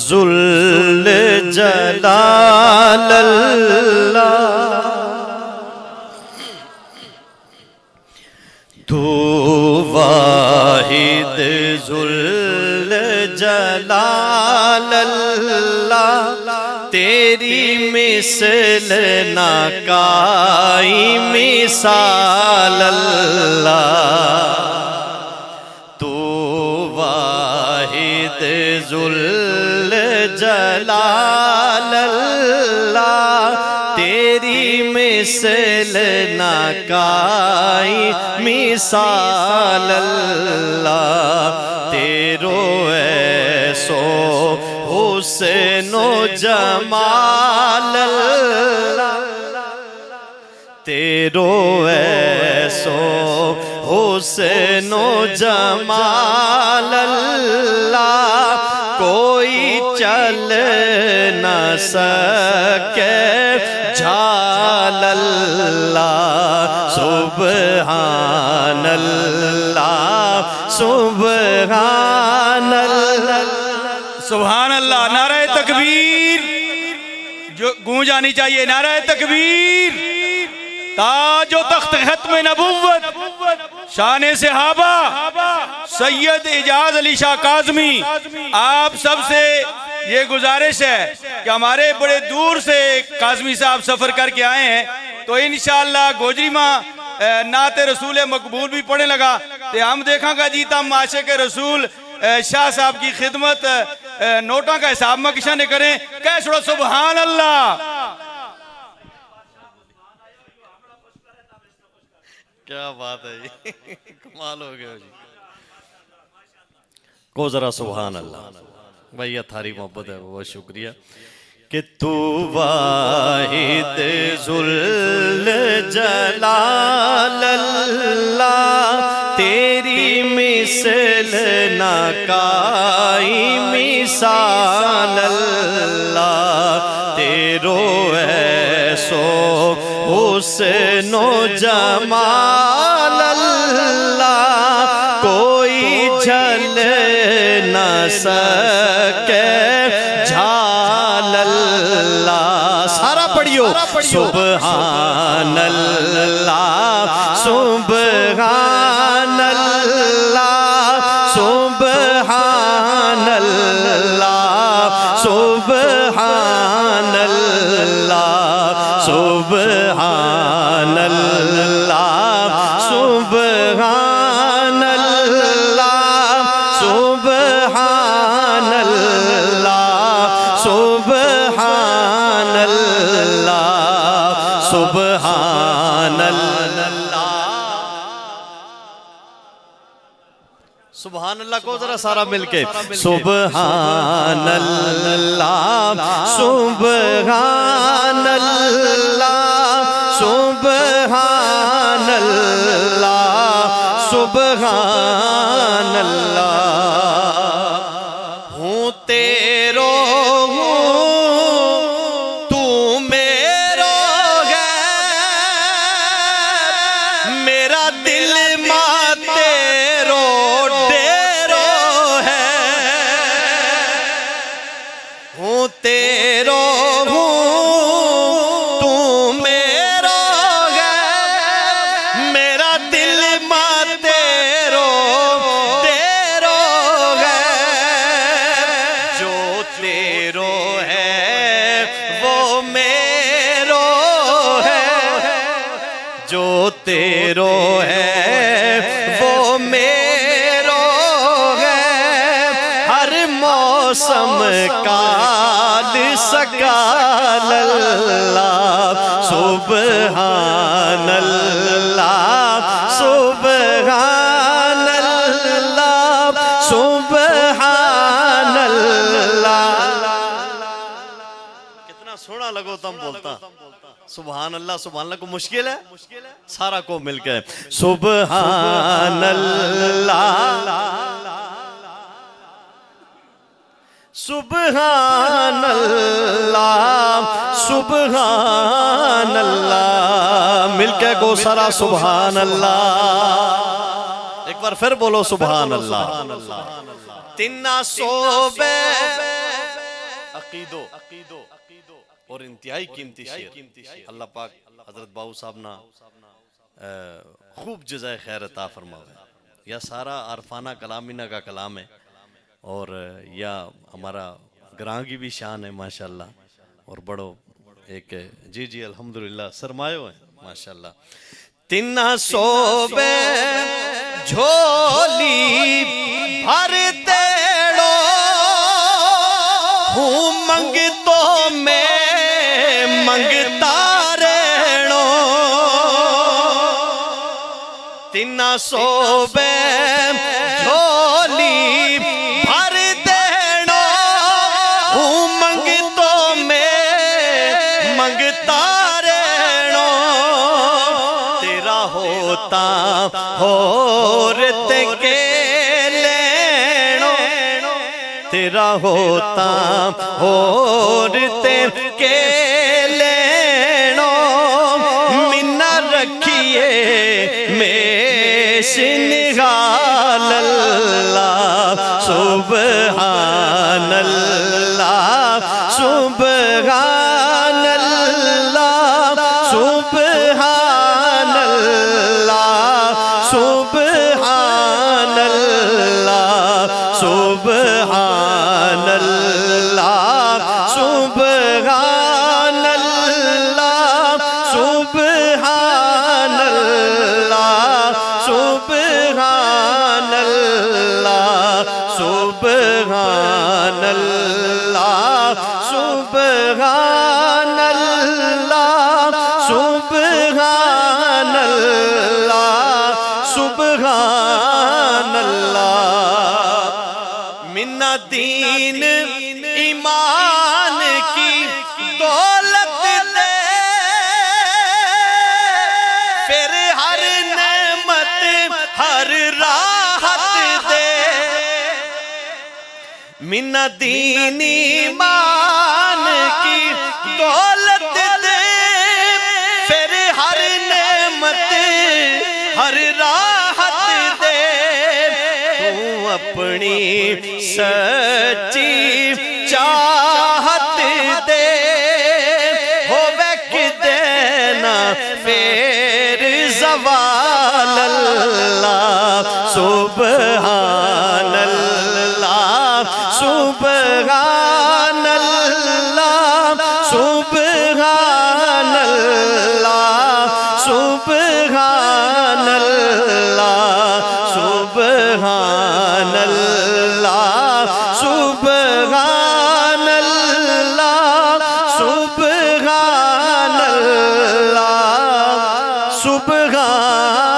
ذل جلال اللہ تو واحد ذل جلال اللہ تیری مثل نہ کائی مثال اللہ تو واحد ذل جلال اللہ تیری مثل نہ کائی مثال اللہ تیرو ایسو حسن و جمال اللہ تیرو ایسو حسن و جمال اللہ کوئی چل نہ سکے جھال اللہ سبحان اللہ سبحان اللہ سبحان اللہ نعرہ تکبیر جو گونج آنی چاہیے نعرہ تکبیر تاج و تخت ختم نبوت شان صحابہ سید اعجاز علی شاہ کاظمی آپ سب سے یہ گزارش ہے کہ ہمارے بڑے دور سے کاظمی صاحب سفر کر کے آئے ہیں تو انشاءاللہ گوجری ماں نعت رسول مقبول بھی پڑھنے لگا تو ہم دیکھاں گا جیتا معاشق رسول شاہ صاحب کی خدمت نوٹاں کا حساب میں کشانے کریں کہہ چھوڑا سبحان اللہ کیا بات ہے جی کمال ہو گیا جی کو ذرا سبحان اللہ بھائی یہ تھاری محبت ہے بہت شکریہ کہ تو واحد ذل جلال اللہ تیری مثل نہ کائی مثال اللہ تیرو ایسو حسن و جمال اللہ کوئی جھل نہ سکے جھال اللہ سارا پڑھیو سبحان اللہ سبحان اللہ سبحان اللہ سبحان اللہ سبحان اللہ سبحان اللہ سبحان اللہ سبحان اللہ سبحان اللہ سبحان اللہ کو ذرا سارا مل کے سبحان اللہ سبحان اللہ سبحان اللہ سبحان اللہ ہوں تیرو ہوں تو میرا ہے میرا دل ماں تیرو ڈیرو ہے ہوں تیرو جو تیرو ہے وہ میرو ہے ہر موسم کال سکال اللہ سبحان اللہ سبحان اللہ سبحان اللہ کتنا سونا لگو تم بولتا سبحان اللہ سبحان اللہ کو مشکل ہے سارا کو مل کے سبحان اللہ سبحان اللہ سبحان اللہ مل کے کو سارا سبحان اللہ ایک بار پھر بولو سبحان اللہ تنا صوبے عقیدو اور انتہائی قیمتی شعر اللہ پاک حضرت باؤ صاحب نا خوب جزائے خیر عطا فرماوے. یا سارا عارفانہ کلامینا کا کلام ہے اور یا ہمارا گراں کی بھی شان ہے ماشاءاللہ اور بڑو ایک جی الحمدللہ سرمایہ ہے ماشاءاللہ. تنا صوبے جھولی بھر دیڑو ہوں منگتوں میں منگتا رہنو. تنا صوبے جھولی بھر دیڑو ہوں منگتوں میں منگتا رہنو. تیرا ہوتا ہورت کے لینو تیرا ہوتا ہورت کے لینو. منہ رکھیے میں سنغال اللہ سبحان اللہ سبحان اللہ سبحان اللہ سبحان اللہ سبحان اللہ سبحان اللہ سبحان اللہ سبحان اللہ سبحان اللہ سبحان اللہ سبحان اللہ سبحان اللہ. من دین ایمان کی دولت دے پھر ہر نعمت ہر راحت دے. من دین ایمان کی دولت دے پھر ہر نعمت ہر راحت دے. تو اپنی سچی چاہت دے ہوے کہ دینا پھر زوال اللہ سبحان اللہ سبحان اللہ سبحان اللہ سبحان اللہ سبحان اللہ سبحان اللہ سبحان اللہ سبحان